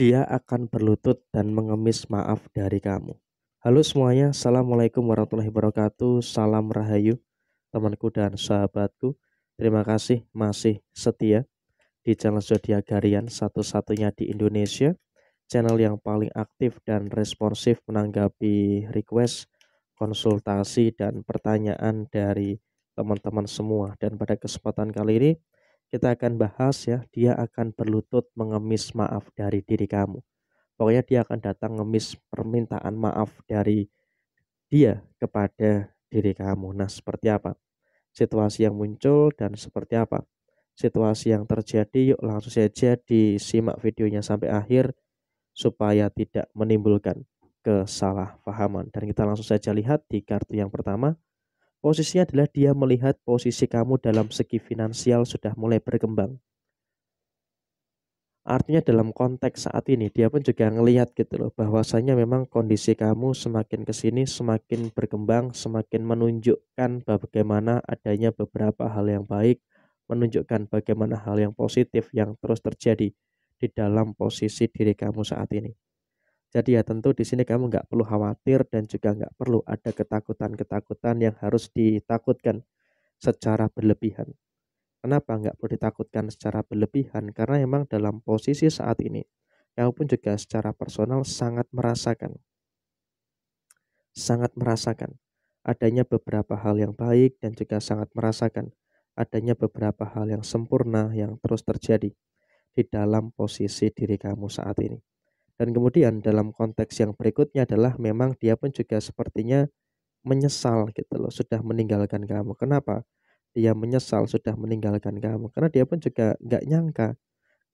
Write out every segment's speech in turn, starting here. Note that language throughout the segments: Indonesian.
Dia akan berlutut dan mengemis maaf dari kamu. Halo semuanya, Assalamualaikum warahmatullahi wabarakatuh. Salam Rahayu, temanku dan sahabatku. Terima kasih masih setia di channel Zodiak Harian satu-satunya di Indonesia. Channel yang paling aktif dan responsif menanggapi request, konsultasi, dan pertanyaan dari teman-teman semua. Dan pada kesempatan kali ini kita akan bahas ya, dia akan berlutut mengemis maaf dari diri kamu. Pokoknya dia akan datang ngemis permintaan maaf dari dia kepada diri kamu. Nah, seperti apa situasi yang muncul dan seperti apa situasi yang terjadi? Yuk langsung saja disimak videonya sampai akhir supaya tidak menimbulkan kesalahpahaman. Dan kita langsung saja lihat di kartu yang pertama. Posisinya adalah dia melihat posisi kamu dalam segi finansial sudah mulai berkembang. Artinya dalam konteks saat ini dia pun juga ngelihat gitu loh, bahwasanya memang kondisi kamu semakin kesini semakin berkembang, semakin menunjukkan bagaimana adanya beberapa hal yang baik, menunjukkan bagaimana hal yang positif yang terus terjadi di dalam posisi diri kamu saat ini. Jadi ya tentu di sini kamu nggak perlu khawatir dan juga nggak perlu ada ketakutan-ketakutan yang harus ditakutkan secara berlebihan. Kenapa nggak perlu ditakutkan secara berlebihan? Karena memang dalam posisi saat ini, kamu pun juga secara personal sangat merasakan adanya beberapa hal yang baik dan juga sangat merasakan adanya beberapa hal yang sempurna yang terus terjadi di dalam posisi diri kamu saat ini. Dan kemudian dalam konteks yang berikutnya adalah memang dia pun juga sepertinya menyesal gitu loh, sudah meninggalkan kamu. Kenapa? Dia menyesal sudah meninggalkan kamu, karena dia pun juga nggak nyangka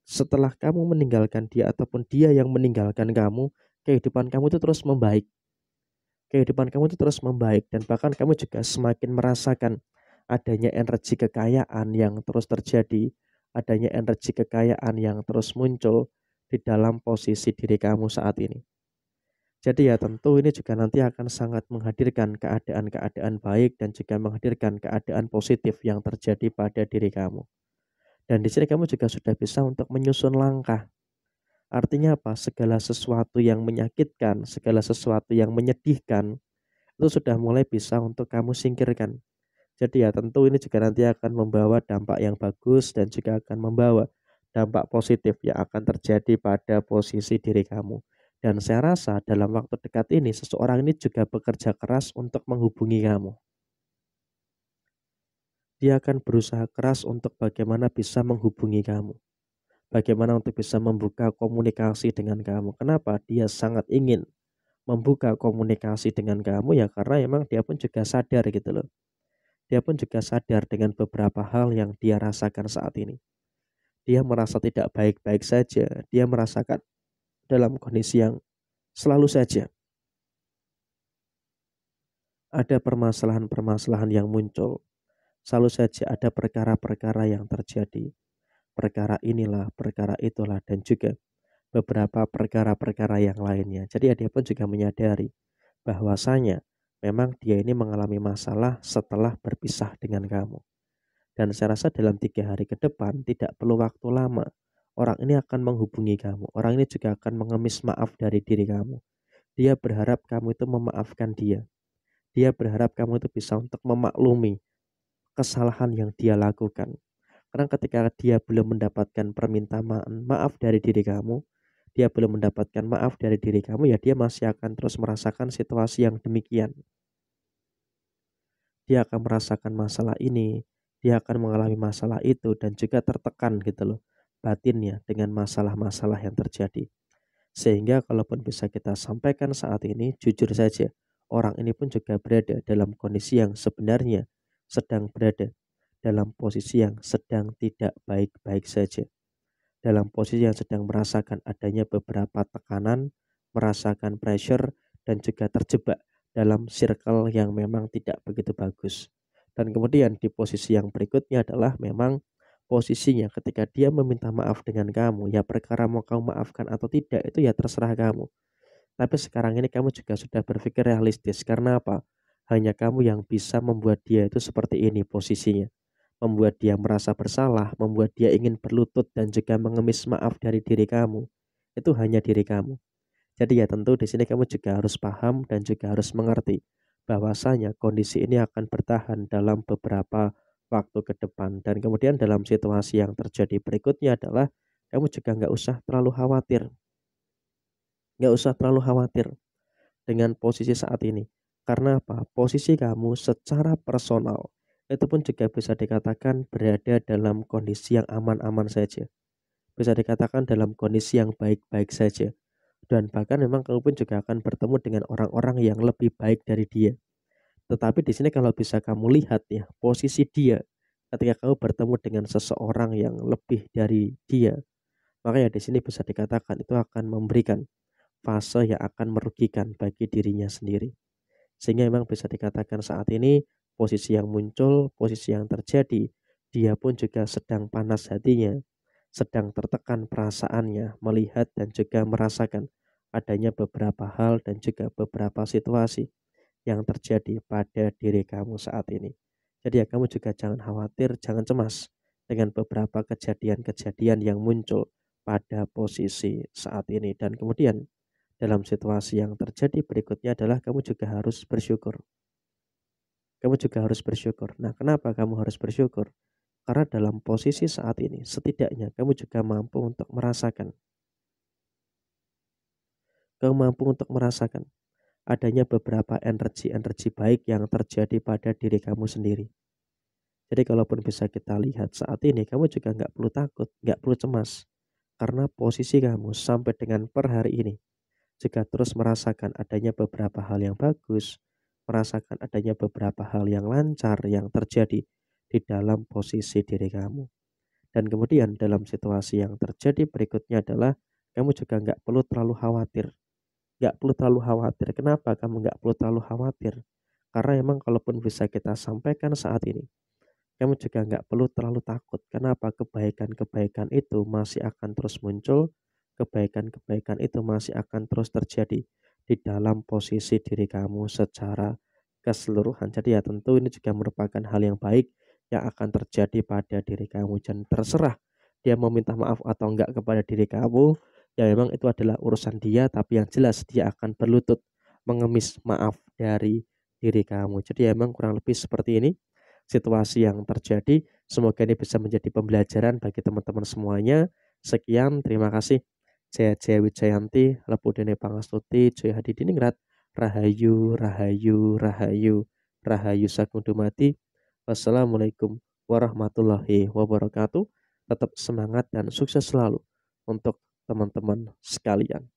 setelah kamu meninggalkan dia ataupun dia yang meninggalkan kamu, kehidupan kamu itu terus membaik. Kehidupan kamu itu terus membaik dan bahkan kamu juga semakin merasakan adanya energi kekayaan yang terus terjadi, adanya energi kekayaan yang terus muncul di dalam posisi diri kamu saat ini. Jadi ya tentu ini juga nanti akan sangat menghadirkan keadaan-keadaan baik dan juga menghadirkan keadaan positif yang terjadi pada diri kamu. Dan di sini kamu juga sudah bisa untuk menyusun langkah. Artinya apa? Segala sesuatu yang menyakitkan, segala sesuatu yang menyedihkan, itu sudah mulai bisa untuk kamu singkirkan. Jadi ya tentu ini juga nanti akan membawa dampak yang bagus dan juga akan membawa dampak positif yang akan terjadi pada posisi diri kamu. Dan saya rasa dalam waktu dekat ini seseorang ini juga bekerja keras untuk menghubungi kamu. Dia akan berusaha keras untuk bagaimana bisa menghubungi kamu. Bagaimana untuk bisa membuka komunikasi dengan kamu. Kenapa? Dia sangat ingin membuka komunikasi dengan kamu ya karena emang dia pun juga sadar gitu loh. Dia pun juga sadar dengan beberapa hal yang dia rasakan saat ini. Dia merasa tidak baik-baik saja. Dia merasakan dalam kondisi yang selalu saja ada permasalahan-permasalahan yang muncul. Selalu saja ada perkara-perkara yang terjadi. Perkara inilah, perkara itulah, dan juga beberapa perkara-perkara yang lainnya. Jadi ya dia pun juga menyadari bahwasanya memang dia ini mengalami masalah setelah berpisah dengan kamu. Dan saya rasa dalam 3 hari ke depan tidak perlu waktu lama. Orang ini akan menghubungi kamu. Orang ini juga akan mengemis maaf dari diri kamu. Dia berharap kamu itu memaafkan dia. Dia berharap kamu itu bisa untuk memaklumi kesalahan yang dia lakukan. Karena ketika dia belum mendapatkan permintaan maaf dari diri kamu, dia belum mendapatkan maaf dari diri kamu, ya dia masih akan terus merasakan situasi yang demikian. Dia akan merasakan masalah ini, dia akan mengalami masalah itu dan juga tertekan gitu loh batinnya dengan masalah-masalah yang terjadi. Sehingga kalaupun bisa kita sampaikan saat ini, jujur saja, orang ini pun juga berada dalam kondisi yang sebenarnya sedang berada dalam posisi yang sedang tidak baik-baik saja. Dalam posisi yang sedang merasakan adanya beberapa tekanan, merasakan pressure, dan juga terjebak dalam circle yang memang tidak begitu bagus. Dan kemudian di posisi yang berikutnya adalah memang posisinya ketika dia meminta maaf dengan kamu, ya perkara mau kamu maafkan atau tidak itu ya terserah kamu. Tapi sekarang ini kamu juga sudah berpikir realistis, karena apa? Hanya kamu yang bisa membuat dia itu seperti ini posisinya. Membuat dia merasa bersalah, membuat dia ingin berlutut dan juga mengemis maaf dari diri kamu. itu hanya diri kamu. Jadi ya tentu di sini kamu juga harus paham dan juga harus mengerti bahwasanya kondisi ini akan bertahan dalam beberapa waktu ke depan. Dan kemudian dalam situasi yang terjadi berikutnya adalah kamu juga nggak usah terlalu khawatir. Nggak usah terlalu khawatir dengan posisi saat ini. Karena apa? Posisi kamu secara personal itu pun juga bisa dikatakan berada dalam kondisi yang aman-aman saja. Bisa dikatakan dalam kondisi yang baik-baik saja. Dan bahkan memang kamu pun juga akan bertemu dengan orang-orang yang lebih baik dari dia. Tetapi di sini kalau bisa kamu lihat ya, posisi dia ketika kamu bertemu dengan seseorang yang lebih dari dia, maka ya di sini bisa dikatakan itu akan memberikan fase yang akan merugikan bagi dirinya sendiri. Sehingga memang bisa dikatakan saat ini posisi yang muncul, posisi yang terjadi, dia pun juga sedang panas hatinya, sedang tertekan perasaannya, melihat dan juga merasakan adanya beberapa hal dan juga beberapa situasi yang terjadi pada diri kamu saat ini. Jadi ya kamu juga jangan khawatir, jangan cemas dengan beberapa kejadian-kejadian yang muncul pada posisi saat ini. Dan kemudian dalam situasi yang terjadi berikutnya adalah kamu juga harus bersyukur. Kamu juga harus bersyukur. Nah, kenapa kamu harus bersyukur? Karena dalam posisi saat ini, setidaknya kamu juga mampu untuk merasakan. Kamu mampu untuk merasakan adanya beberapa energi-energi baik yang terjadi pada diri kamu sendiri. Jadi kalaupun bisa kita lihat saat ini, kamu juga nggak perlu takut, nggak perlu cemas. Karena posisi kamu sampai dengan per hari ini jika terus merasakan adanya beberapa hal yang bagus, merasakan adanya beberapa hal yang lancar yang terjadi di dalam posisi diri kamu. Dan kemudian dalam situasi yang terjadi berikutnya adalah kamu juga nggak perlu terlalu khawatir. Nggak perlu terlalu khawatir. Kenapa kamu nggak perlu terlalu khawatir? Karena emang kalaupun bisa kita sampaikan saat ini, kamu juga nggak perlu terlalu takut. Kenapa? Kebaikan-kebaikan itu masih akan terus muncul, kebaikan-kebaikan itu masih akan terus terjadi di dalam posisi diri kamu secara keseluruhan. Jadi ya tentu ini juga merupakan hal yang baik yang akan terjadi pada diri kamu dan terserah dia mau minta maaf atau enggak kepada diri kamu, ya memang itu adalah urusan dia, tapi yang jelas dia akan berlutut mengemis maaf dari diri kamu. Jadi ya memang kurang lebih seperti ini situasi yang terjadi. Semoga ini bisa menjadi pembelajaran bagi teman-teman semuanya. Sekian, terima kasih. Jaya Jaya Wijayanti, Lepudene Pangastuti, Jaya Hadi Diningrat, Rahayu, Rahayu, Rahayu, Rahayu Sagung Dumadi. Wassalamualaikum warahmatullahi wabarakatuh. Tetap semangat dan sukses selalu untuk teman-teman sekalian.